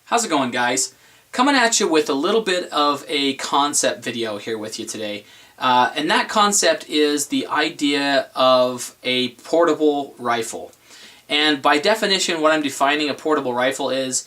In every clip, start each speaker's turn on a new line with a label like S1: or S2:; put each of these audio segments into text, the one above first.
S1: How's it going, guys? Coming at you with a little bit of a concept video here with you today. And that concept is the idea of a portable rifle. And by definition, what I'm defining a portable rifle is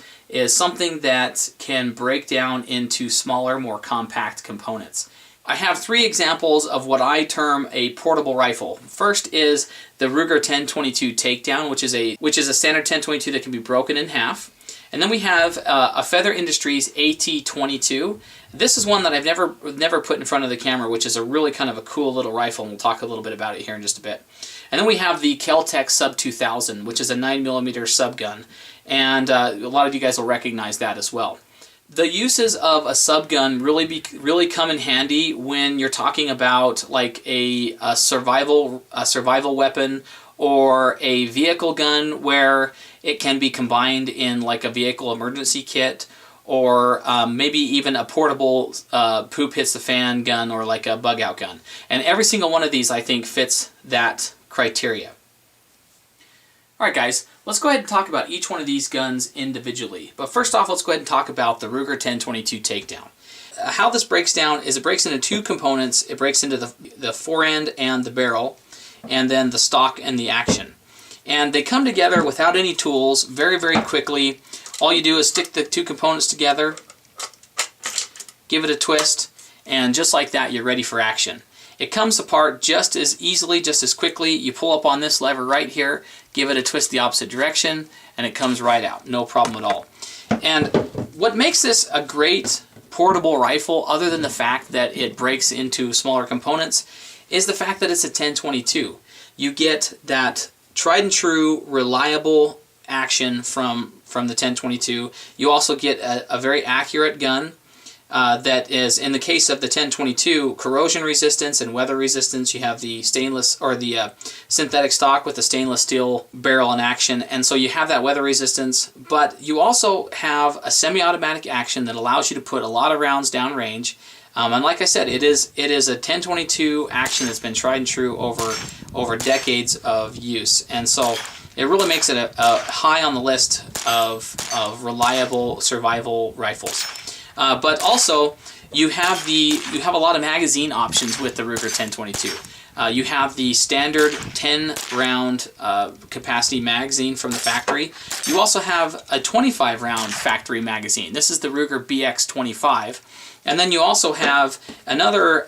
S1: something that can break down into smaller, more compact components. I have three examples of what I term a portable rifle. First is the Ruger 1022 TakeDown, which is a standard 1022 that can be broken in half. And then we have a Feather Industries AT22. This is one that I've never put in front of the camera, which is a really kind of a cool little rifle, and we'll talk a little bit about it here in just a bit. And then we have the Kel Tec Sub2000, which is a 9mm subgun, and a lot of you guys will recognize that as well. The uses of a subgun really come in handy when you're talking about like a survival weapon, or a vehicle gun where it can be combined in like a vehicle emergency kit, or maybe even a portable poop hits the fan gun, or like a bug out gun. And every single one of these, I think, fits that criteria. Alright guys, let's go ahead and talk about each one of these guns individually. But first off, let's go ahead and talk about the Ruger 1022 TakeDown. How this breaks down is it breaks into two components. It breaks into the forend and the barrel, and then the stock and the action. And they come together without any tools very, very quickly. All you do is stick the two components together, give it a twist, and just like that, you're ready for action. It comes apart just as easily, just as quickly. You pull up on this lever right here, give it a twist the opposite direction, and it comes right out. No problem at all. And what makes this a great portable rifle, other than the fact that it breaks into smaller components, is the fact that it's a 1022. You get that tried and true, reliable action from the 1022. You also get a very accurate gun that is, in the case of the 1022, corrosion resistance and weather resistance. You have the stainless, or the synthetic stock with the stainless steel barrel and action, and so you have that weather resistance, but you also have a semi-automatic action that allows you to put a lot of rounds down range. And like I said, it is a 1022 action that's been tried and true over decades of use, and so it really makes it a high on the list of reliable survival rifles. But also, you have a lot of magazine options with the Ruger 1022. You have the standard 10-round capacity magazine from the factory. You also have a 25-round factory magazine. This is the Ruger BX25. And then you also have another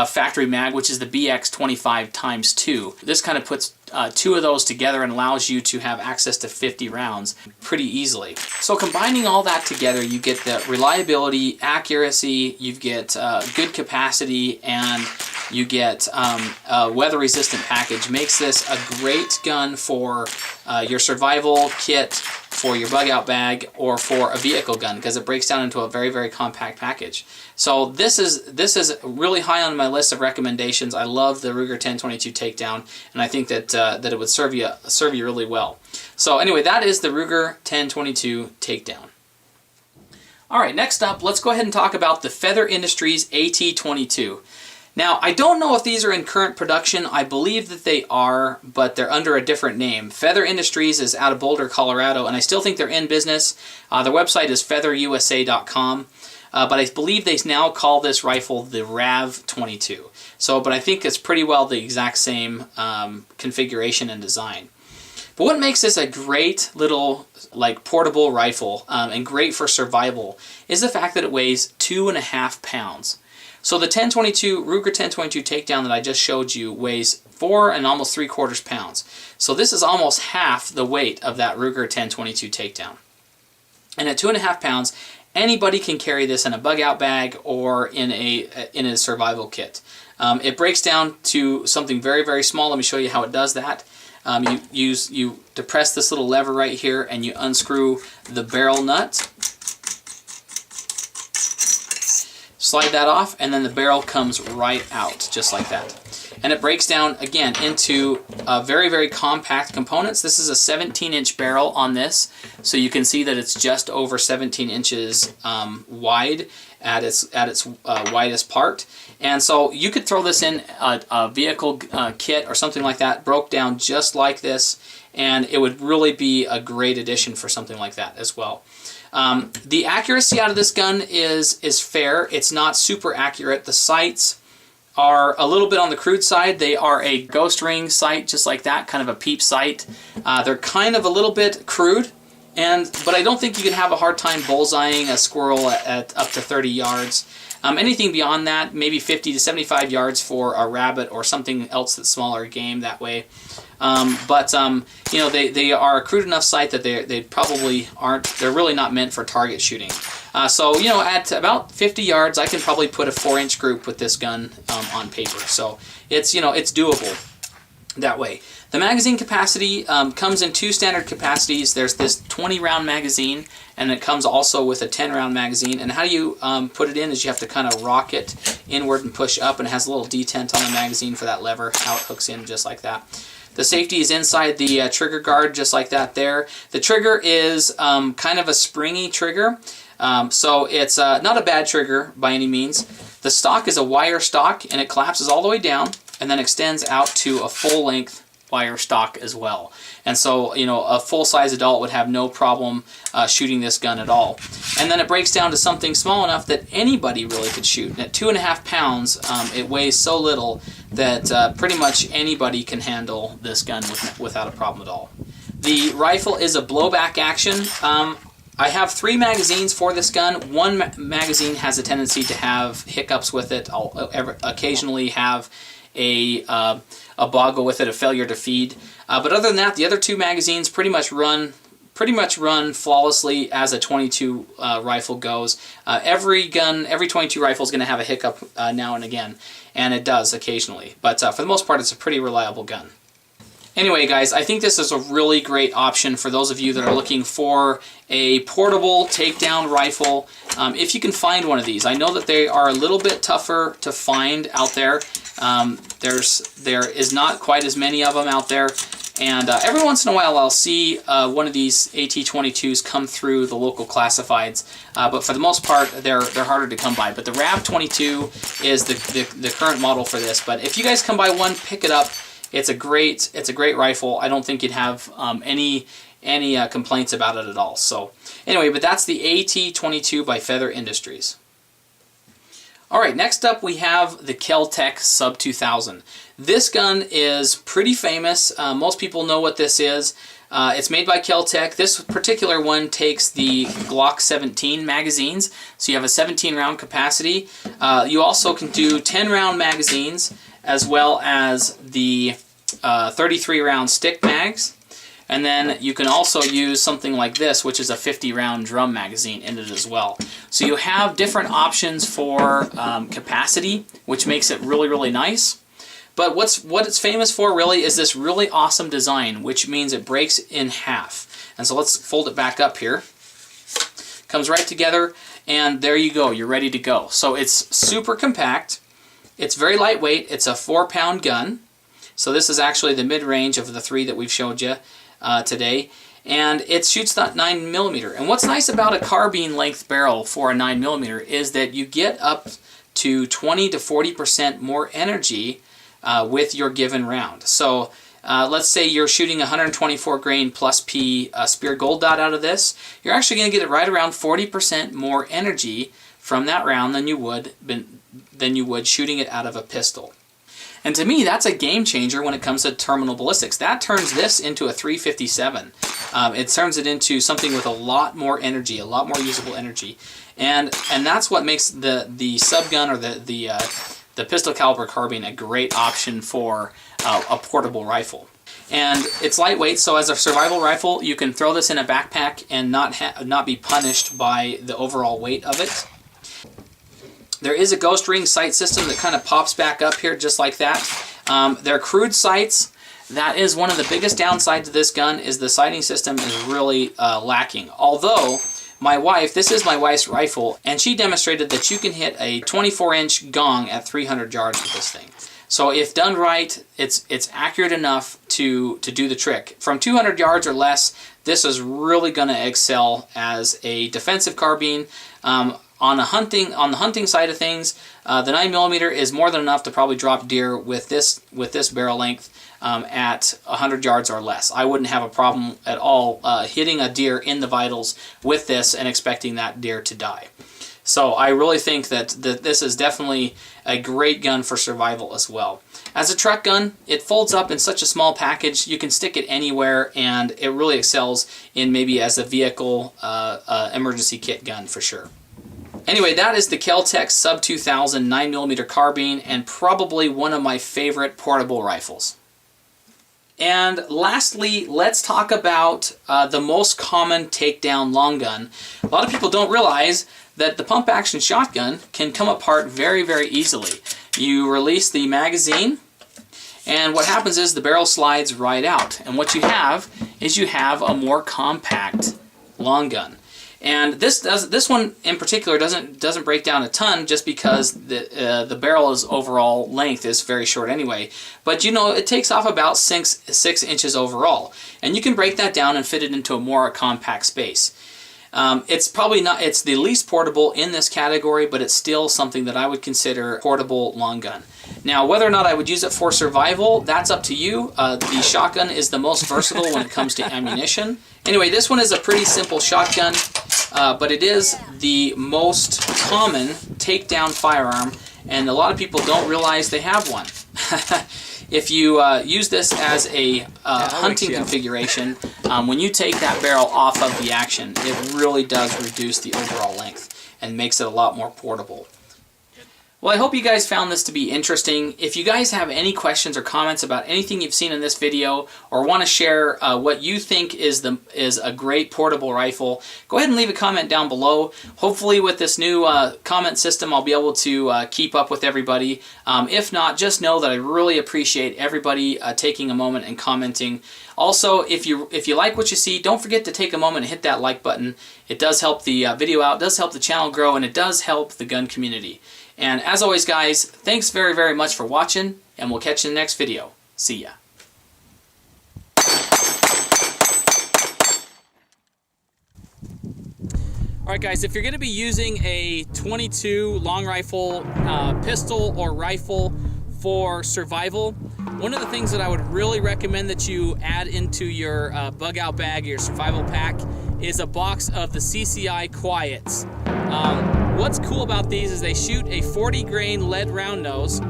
S1: factory mag, which is the BX25 ×2. This kind of puts two of those together and allows you to have access to 50 rounds pretty easily. So combining all that together, you get the reliability, accuracy, you get good capacity, and you get a weather-resistant package. Makes this a great gun for your survival kit, for your bug-out bag, or for a vehicle gun, because it breaks down into a very, very compact package. So this is really high on my list of recommendations. I love the Ruger 1022 TakeDown, and I think that that it would serve you really well. So anyway, that is the Ruger 1022 TakeDown. All right, next up, let's go ahead and talk about the Feather Industries AT22. Now, I don't know if these are in current production. I believe that they are, but they're under a different name. Feather Industries is out of Boulder, Colorado, and I still think they're in business. Their website is featherusa.com, but I believe they now call this rifle the RAV22. But I think it's pretty well the exact same configuration and design. But what makes this a great little portable rifle and great for survival is the fact that it weighs 2.5 pounds. So the Ruger 1022 TakeDown that I just showed you weighs 4 and almost 3/4 pounds. So this is almost half the weight of that Ruger 1022 TakeDown. And at 2.5 pounds, anybody can carry this in a bug-out bag or in a survival kit. It breaks down to something very, very small. Let me show you how it does that. You depress this little lever right here, and you unscrew the barrel nut. Slide that off, and then the barrel comes right out, just like that. And it breaks down, again, into very, very compact components. This is a 17-inch barrel on this, so you can see that it's just over 17 inches wide at its widest part. And so you could throw this in a vehicle kit or something like that, broke down just like this, and it would really be a great addition for something like that as well. The accuracy out of this gun is fair. It's not super accurate. The sights are a little bit on the crude side. They are a ghost ring sight, just like that, kind of a peep sight. They're kind of a little bit crude, but I don't think you can have a hard time bullseyeing a squirrel at up to 30 yards. Anything beyond that, maybe 50 to 75 yards for a rabbit or something else that's smaller game that way. You know, they are a crude enough sight that they probably aren't, they're really not meant for target shooting. So, you know, at about 50 yards, I can probably put a 4-inch group with this gun on paper. So it's, you know, it's doable that way. The magazine capacity comes in 2 standard capacities. There's this 20-round magazine, and it comes also with a 10-round magazine. And how you put it in is you have to kind of rock it inward and push up, and it has a little detent on the magazine for that lever, how it hooks in just like that. The safety is inside the trigger guard, just like that there. The trigger is kind of a springy trigger, so it's not a bad trigger by any means. The stock is a wire stock, and it collapses all the way down and then extends out to a full-length wire stock as well. And so, you know, a full-size adult would have no problem shooting this gun at all. And then it breaks down to something small enough that anybody really could shoot. And at 2.5 pounds, it weighs so little that pretty much anybody can handle this gun without a problem at all. The rifle is a blowback action. I have 3 magazines for this gun. One magazine has a tendency to have hiccups with it. I'll occasionally have a boggle with it, a failure to feed. But other than that, the other 2 magazines pretty much run flawlessly as a 22 rifle goes. Every 22 rifle is going to have a hiccup now and again, and it does occasionally. But for the most part, it's a pretty reliable gun. Anyway, guys, I think this is a really great option for those of you that are looking for a portable takedown rifle. If you can find one of these, I know that they are a little bit tougher to find out there. There is not quite as many of them out there, and every once in a while I'll see one of these AT-22s come through the local classifieds, but for the most part they're harder to come by. But the RAV-22 is the current model for this. But if you guys come by one, pick it up. It's a great rifle. I don't think you'd have any complaints about it at all. So anyway, but that's the AT-22 by Feather Industries. Alright, next up we have the Kel Tec Sub2000. This gun is pretty famous. Most people know what this is. It's made by Kel Tec. This particular one takes the Glock 17 magazines, so you have a 17-round capacity. You also can do 10-round magazines, as well as the 33-round stick mags. And then you can also use something like this, which is a 50-round drum magazine in it as well. So you have different options for capacity, which makes it really, really nice. But what it's famous for really is this really awesome design, which means it breaks in half. And so let's fold it back up here. Comes right together, and there you go. You're ready to go. So it's super compact. It's very lightweight. It's a 4-pound gun. So this is actually the mid-range of the 3 that we've showed you today. And it shoots that 9mm. And what's nice about a carbine length barrel for a 9mm is that you get up to 20 to 40% more energy with your given round. So let's say you're shooting 124 grain plus P spear gold dot out of this. You're actually going to get it right around 40% more energy from that round than you would shooting it out of a pistol. And to me, that's a game changer when it comes to terminal ballistics. That turns this into a 357. It turns it into something with a lot more energy, a lot more usable energy. And that's what makes the sub gun or the pistol caliber carbine a great option for a portable rifle. And it's lightweight, so as a survival rifle, you can throw this in a backpack and not be punished by the overall weight of it. There is a ghost ring sight system that kind of pops back up here just like that. They're crude sights. That is one of the biggest downsides to this gun, is the sighting system is really lacking. Although this is my wife's rifle, and she demonstrated that you can hit a 24-inch gong at 300 yards with this thing. So if done right, it's accurate enough to do the trick. From 200 yards or less, this is really going to excel as a defensive carbine. On the hunting side of things, the 9mm is more than enough to probably drop deer with this barrel length. at 100 yards or less. I wouldn't have a problem at all hitting a deer in the vitals with this and expecting that deer to die. So I really think that this is definitely a great gun for survival as well. As a truck gun, it folds up in such a small package, you can stick it anywhere, and it really excels in maybe as a vehicle emergency kit gun for sure. Anyway, that is the Kel Tec Sub2000 9mm carbine, and probably one of my favorite portable rifles. And lastly, let's talk about the most common takedown long gun. A lot of people don't realize that the pump action shotgun can come apart very, very easily. You release the magazine, and what happens is the barrel slides right out. And what you have is you have a more compact long gun. And this one in particular doesn't break down a ton, just because the barrel's overall length is very short anyway. But you know, it takes off about 6 inches overall, and you can break that down and fit it into a more compact space. It's the least portable in this category, but it's still something that I would consider portable long gun. Now, whether or not I would use it for survival, that's up to you. The shotgun is the most versatile when it comes to ammunition. Anyway, this one is a pretty simple shotgun, but it is the most common takedown firearm, and a lot of people don't realize they have one. If you use this as a hunting configuration, when you take that barrel off of the action, it really does reduce the overall length and makes it a lot more portable. Well, I hope you guys found this to be interesting. If you guys have any questions or comments about anything you've seen in this video, or want to share what you think is a great portable rifle, go ahead and leave a comment down below. Hopefully with this new comment system, I'll be able to keep up with everybody. If not, just know that I really appreciate everybody taking a moment and commenting. Also, if you like what you see, don't forget to take a moment and hit that like button. It does help the video out, it does help the channel grow, and it does help the gun community. And as always, guys, thanks very, very much for watching, and we'll catch you in the next video. See ya. Alright guys, if you're going to be using a .22 long rifle, pistol, or rifle for survival, one of the things that I would really recommend that you add into your bug out bag, your survival pack, is a box of the CCI Quiets. What's cool about these is they shoot a 40 grain lead round nose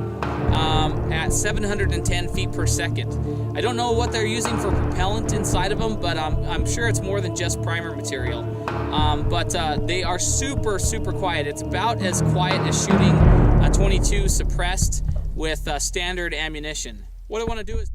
S1: at 710 feet per second. I don't know what they're using for propellant inside of them, but I'm sure it's more than just primer material. But they are super, super quiet. It's about as quiet as shooting a .22 suppressed with standard ammunition. What I want to do is